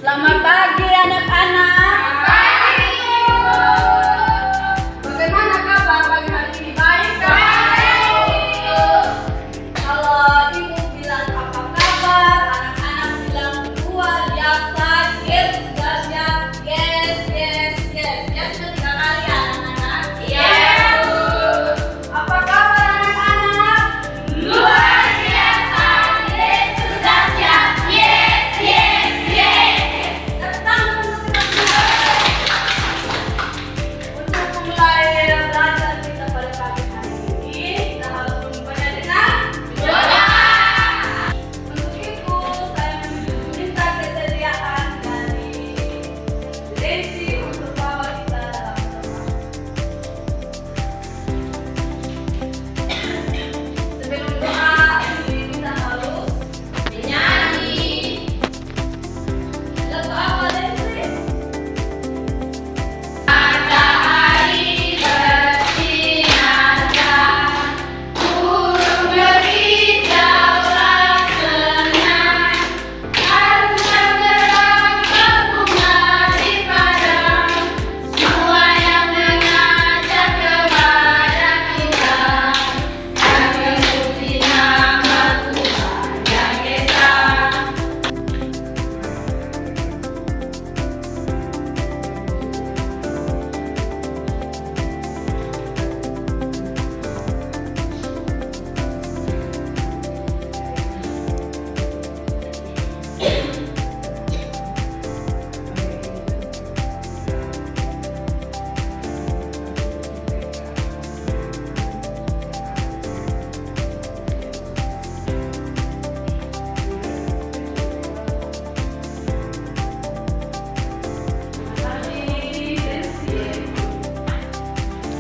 Selamat pagi anak-anak. Bagaimana kabar pagi hari ini? Baik kan? Kalau ibu bilang apa kabar, anak-anak bilang luar biasa. Yes, dahsyat. Yes. Yes sudah 3 kali ya anak-anak. Yes. Apa kabar anak-anak? Luar biasa. Yesus dahsyat. Yes. Untuk memulai belajar kita pada pagi hari ini, kita harus memulainya dengan Doa. Untuk itu, saya minta kesediaan dari Desi untuk bawa kita dalam doa. Sebelum doa, kita harus Menyanyi. lagu apa Desi? Matahari bersinar, burung berhijaulah senang, harum segerang berbunga di padang, semua yang mengajak kepada kita, dan memuji nama Tuhan yang Esa.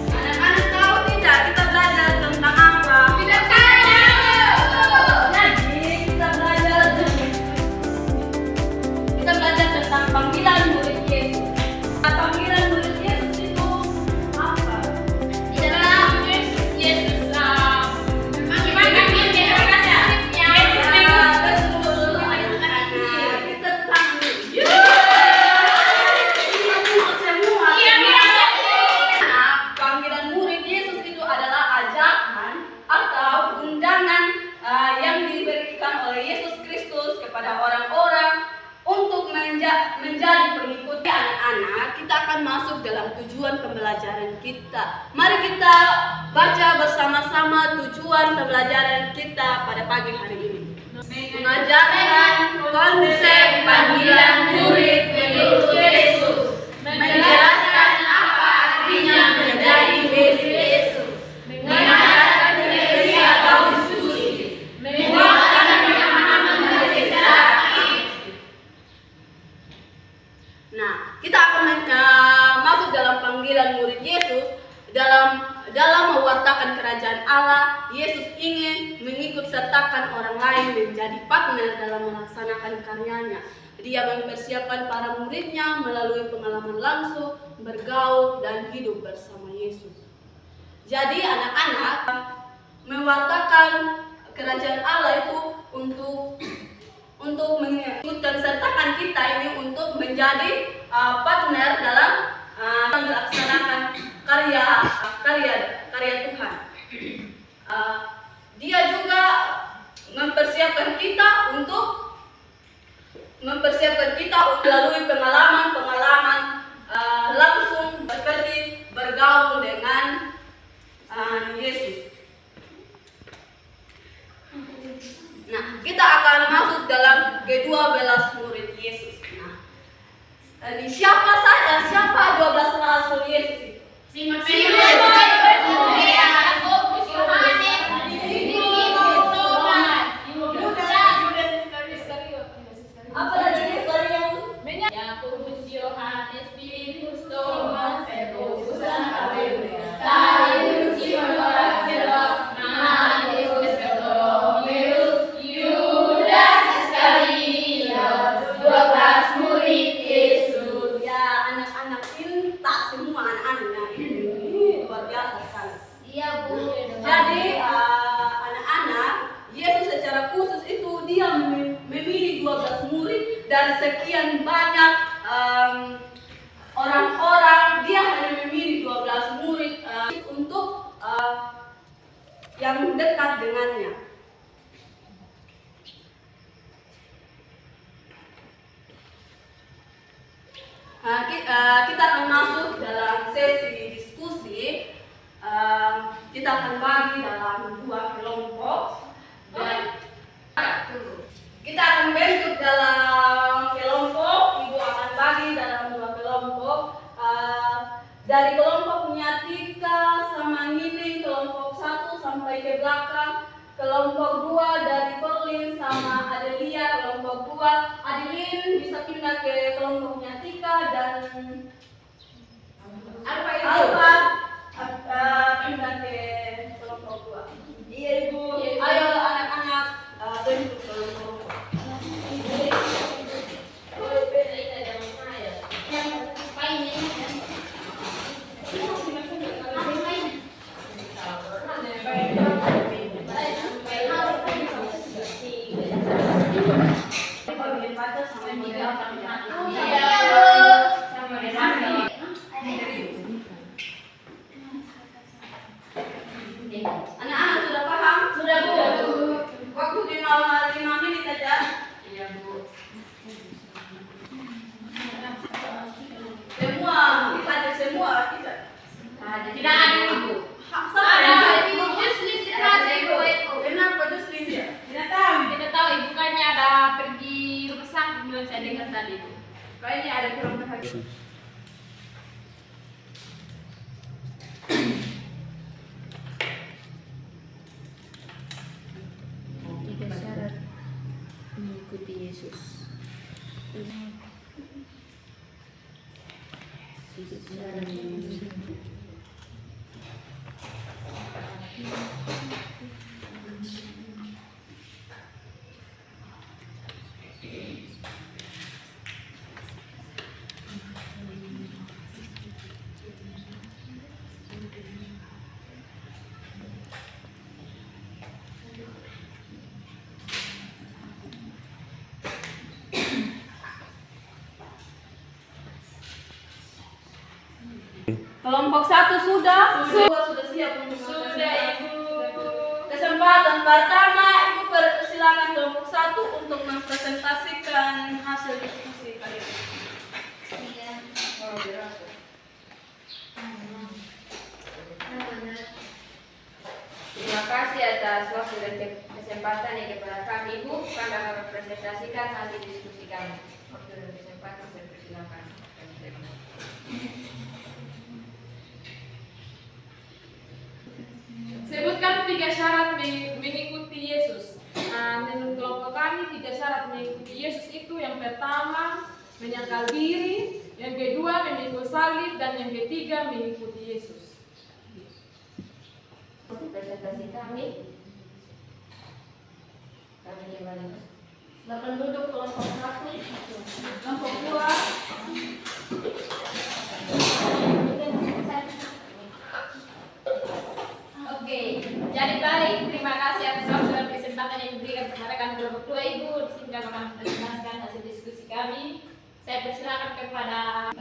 Anak-anak tahu tidak kita belajar tentang apa? Tidak tahu. Jadi kita belajar tentang panggilan murid Yesus. Panggilan murid Yesus itu apa? Di dalam Yesus memanggil generasi Yesus Betul, anak-anak. Kita panggil. Semua. Nah, panggilan murid Yesus itu adalah ajakan atau undangan yang diberikan oleh Yesus Kristus kepada orang-orang untuk menjadi pengikut anak-anak. Kita akan masuk dalam tujuan pembelajaran kita. Mari kita baca bersama-sama tujuan pembelajaran kita pada pagi hari ini. Mengajarkan konsep panggilan murid menurut Yesus. Menjelaskan apa artinya menjadi murid Yesus. Mengajarkan refleksi atau diskusi. Menguatkan pemahaman murid secara aktif. Nah, kita akan masuk dalam panggilan murid Yesus. Dalam mewartakan kerajaan Allah, Yesus ingin mengikut sertakan orang lain menjadi partner dalam melaksanakan karyanya. Dia mempersiapkan para muridnya melalui pengalaman langsung, bergaul, dan hidup bersama Yesus. Jadi anak-anak, mewartakan kerajaan Allah itu untuk mengikutkan sertakan kita ini untuk menjadi partner dalam melaksanakan karya Tuhan. Dia juga mempersiapkan kita melalui pengalaman langsung seperti bergaul dengan Yesus. Nah, kita akan masuk dalam ke-12 murid Yesus. Nah, siapa 12 rasul Yesus itu? Simon Petrus, Yakobus, Yohanes, Filippus, Thomas, Apa lagi kalian? Yakobus, Yohanes, Filippus, Thomas, Petrus, Tadius, Simon Selok, Matius, Bartolomeus, Yudas Iskariot, 12 murid Yesus. Ya, anak-anak pintar semua anak-anaknya ini luar biasa. dari sekian banyak orang-orang, dia hanya memilih 12 murid untuk yang dekat dengannya. Kita akan masuk dalam sesi diskusi. Kita akan bagi dalam 2 kelompok dan kita akan bentuk dalam kelompok. Ibu akan bagi dalam 2 kelompok. Dari kelompoknya Tika sama Nining, kelompok 1 sampai ke belakang. Kelompok 2 dari Perlin sama Adelia, kelompok 2. Adeline bisa pindah ke kelompoknya Tika dan Alfa pindah ke kelompok 2. Iya Ibu. Ayo anak-anak bentuk kelompok. Anak-anak sudah paham? Sudah, Bu. Waktu 5 menit aja. Iya, Bu. Semua dipakai semua tidak. Tidak ada, Ibu. Ada. Ibu Jusli tidak ada, Ibu. Kenapa Jusli dia? Tidak tahu, Ibu bukannya ada pergi rumah sakit bilang saya dengar tadi, Bu. Kayaknya ada kurang bahagia. Tiga syarat mengikuti Yesus. Tiga syarat mengikuti. Kelompok 1 sudah siap untuk Sudah, Ibu. Kesempatan pertama, Ibu persilakan kelompok 1 untuk mempresentasikan hasil diskusi kali ini. Terima kasih atas waktu dan kesempatan yang kepada kami, Ibu. Kami akan mempresentasikan hasil diskusi kami. Waktu dan kesempatan saya persilakan. Sebutkan 3 syarat mengikuti Yesus. Menurut kelompok kami 3 syarat mengikuti Yesus itu: yang pertama menyangkal diri, yang kedua memikul salib, dan yang ketiga mengikuti Yesus. Presentasi kami kembali. Silakan duduk kelompok 1, kelompok 2. Oke, jadi baik, terima kasih atas waktu dan kesempatan yang diberikan kepada kami kelompok 2, Ibu. Di sini kami akan menjelaskan hasil diskusi kami. Saya persilakan kepada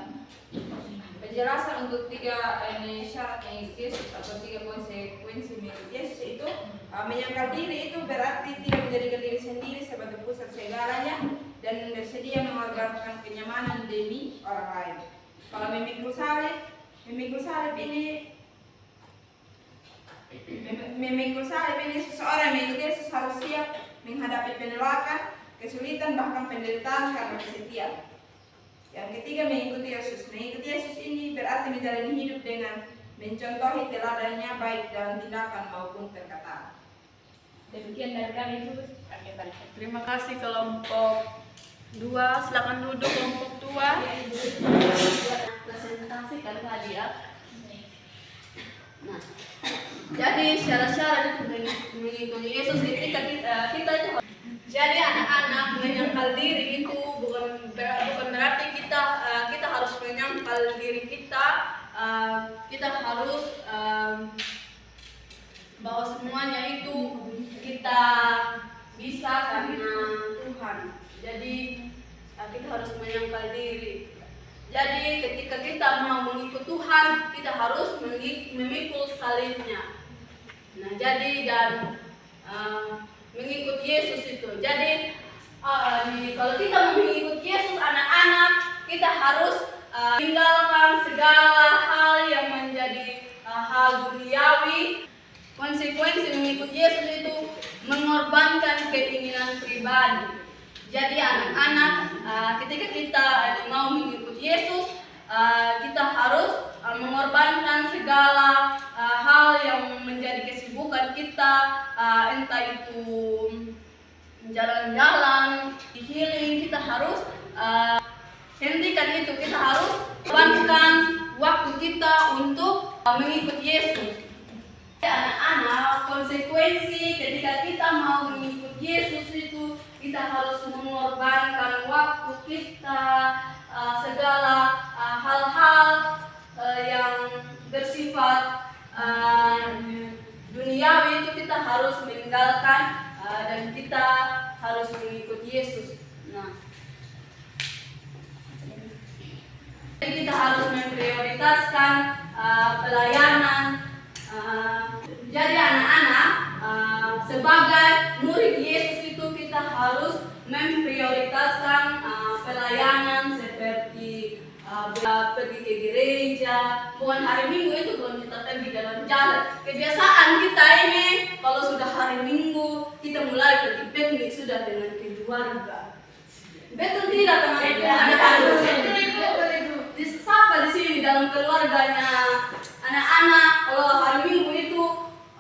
Penjelasan untuk 3 syarat yang Yesus atau 3 konsekuensi mengikuti Yesus itu: menyangkal diri itu berarti tidak menjadikan diri sendiri sebagai pusat segalanya dan bersedia mengorbankan kenyamanan demi orang lain. Kalau memikul salib ini seseorang mengikuti Yesus harus siap menghadapi penolakan, kesulitan, bahkan penderitaan karena kesetiaan. Yang ketiga, mengikuti Yesus. Mengikuti Yesus ini berarti menjalani hidup dengan mencontohi teladannya baik dalam tindakan maupun perkataan. demikian dari kami, Ibu. Terima kasih kelompok 2. Silakan duduk kelompok 2. Presentasi kan tadi ya. Nah, jadi syarat-syarat itu mengikuti Yesus ketika kita jadi anak-anak menyangkal diri itu bukan berarti kita harus menyangkal diri kita. Kita harus bahwa semuanya itu kita bisa karena Tuhan. Jadi Jadi ketika kita mau mengikut Tuhan, kita harus memikul salibnya. Nah, jadi dan mengikut Yesus itu. Jadi kalau kita mau mengikut Yesus, anak-anak, kita harus tinggalkan segala hal yang menjadi hal duniawi. Konsekuensi mengikut Yesus itu mengorbankan keinginan pribadi. Jadi anak-anak, ketika kita mau mengikut Yesus, kita harus mengorbankan segala hal yang menjadi kesibukan kita, entah itu jalan-jalan, healing. Kita harus hentikan itu. Kita harus korbankan waktu kita untuk mengikut Yesus. Anak-anak, konsekuensi ketika kita mau mengikut Yesus itu, kita harus mengorbankan waktu kita, segala hal-hal yang bersifat duniawi itu kita harus meninggalkan, dan kita harus mengikut Yesus. Nah, jadi kita harus memprioritaskan pelayanan. Jadi anak-anak, sebagai murid Yesus itu kita harus memprioritaskan pelayanan seperti pergi ke gereja. Bukan hari Minggu itu belum kita pergi jalan-jalan. Kebiasaan kita ini kalau sudah hari Minggu kita mulai pergi piknik sudah dengan keluarga. Betul tidak teman-teman? Siapa di sini dalam keluarganya anak-anak kalau hari Minggu itu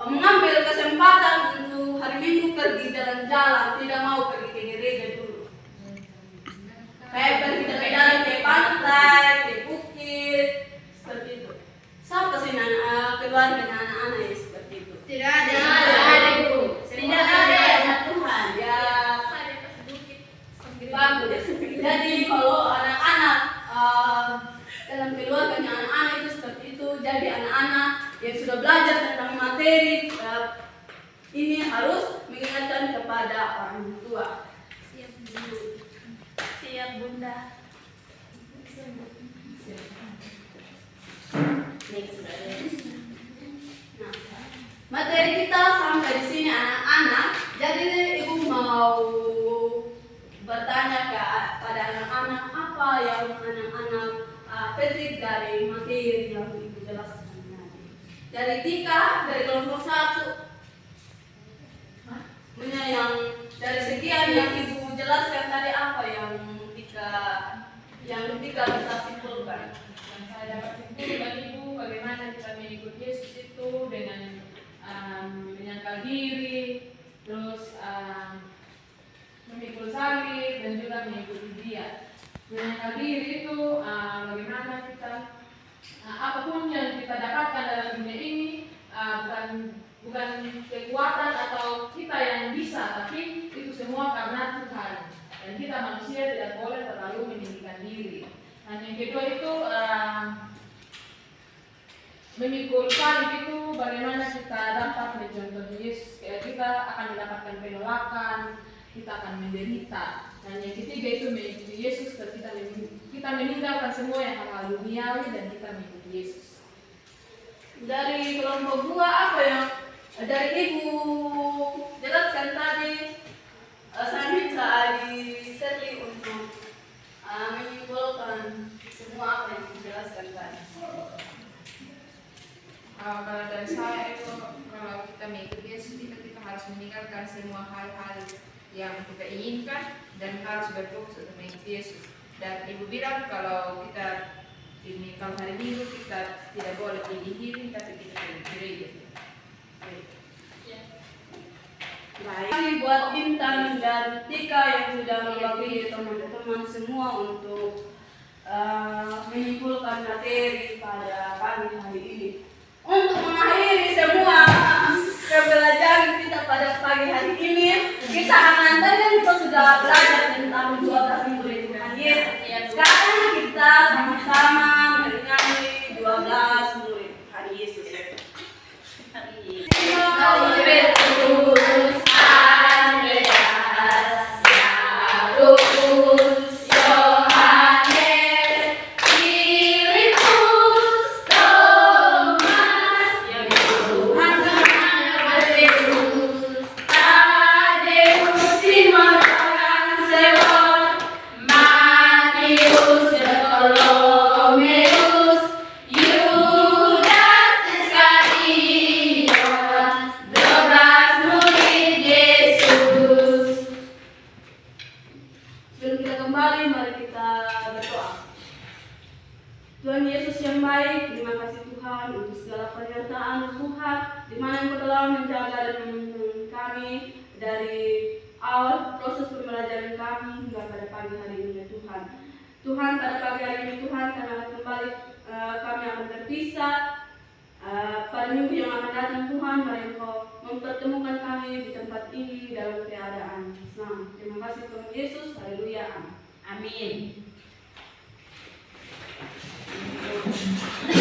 mengambil kesempatan untuk hari Minggu pergi jalan-jalan, tidak mau pergi ke gereja dulu? Kayak pergi jalan-jalan ke pantai, ke bukit, seperti itu. Siapa sih keluarganya anak-anak yang seperti itu? Tidak ada, Ibu. Tidak ada Tuhan. Ya, bagus. Jadi kalau anak-anak dalam keluarganya anak-anak itu seperti itu. Jadi anak-anak yang sudah belajar tentang materi ini harus mengingatkan kepada orang tua. Siap, Bu. Siap, Bunda. Nah, materi kita sampai di sini anak-anak. Jadi ibu mau bertanya pada anak-anak apa yang anak-anak petik dari materi yang ibu jelaskan tadi. Dari Tika, dari kelompok 1. Yang dari sekian yang ibu jelaskan tadi, apa yang Tika bisa simpulkan? Yang saya dapat simpulkan Ibu, bagaimana kita mengikut Yesus itu dengan menyangkal diri, terus memikul salib dan juga mengikuti Dia. Menyangkal diri itu bagaimana kita apapun yang kita dapatkan dalam dunia ini bukan kekuatan atau kita yang bisa, tapi itu semua karena Tuhan. Dan kita manusia tidak boleh terlalu meninggikan diri. Dan yang kedua itu memikul salib itu bagaimana kita dapat mencontoh Yesus. Kita akan mendapatkan penolakan, kita akan menderita. Dan yang ketiga itu mengikuti Yesus, kita meninggalkan semua yang hal duniawi dan kita mengikuti Yesus. Dari kelompok 2 apa yang dari ibu jelaskan tadi, saya minta Adi Serli untuk menyimpulkan semua apa yang dijelaskan tadi. Kalau dari saya itu, kalau kita mengikuti Yesus itu kita harus meninggalkan semua hal-hal yang kita inginkan dan harus berfokus untuk mengikuti Yesus. Dan ibu bilang kalau kita kalau hari Minggu kita tidak boleh pergi healing, tapi kita pergi gereja. Baik, buat Intan dan Tika yang sudah mewakili teman-teman semua untuk menyimpulkan materi pada pagi hari ini. Untuk mengakhiri semua pembelajaran kita pada pagi hari ini, kita akan tadi kita sudah belajar tentang 12 murid Tuhan Yesus. Sekarang kita sama-sama menyanyi 12 murid Tuhan Yesus. Yohanes, di mana Engkau telah menjaga dan menuntun kami dari awal proses pembelajaran kami hingga pada pagi hari ini ya Tuhan. Tuhan, pada pagi hari ini Tuhan, karena kembali kami akan berpisah pada minggu yang akan datang Tuhan, mari Engkau mempertemukan kami di tempat ini dalam keadaan selamat. Terima kasih Tuhan Yesus, haleluya, amin. Amin.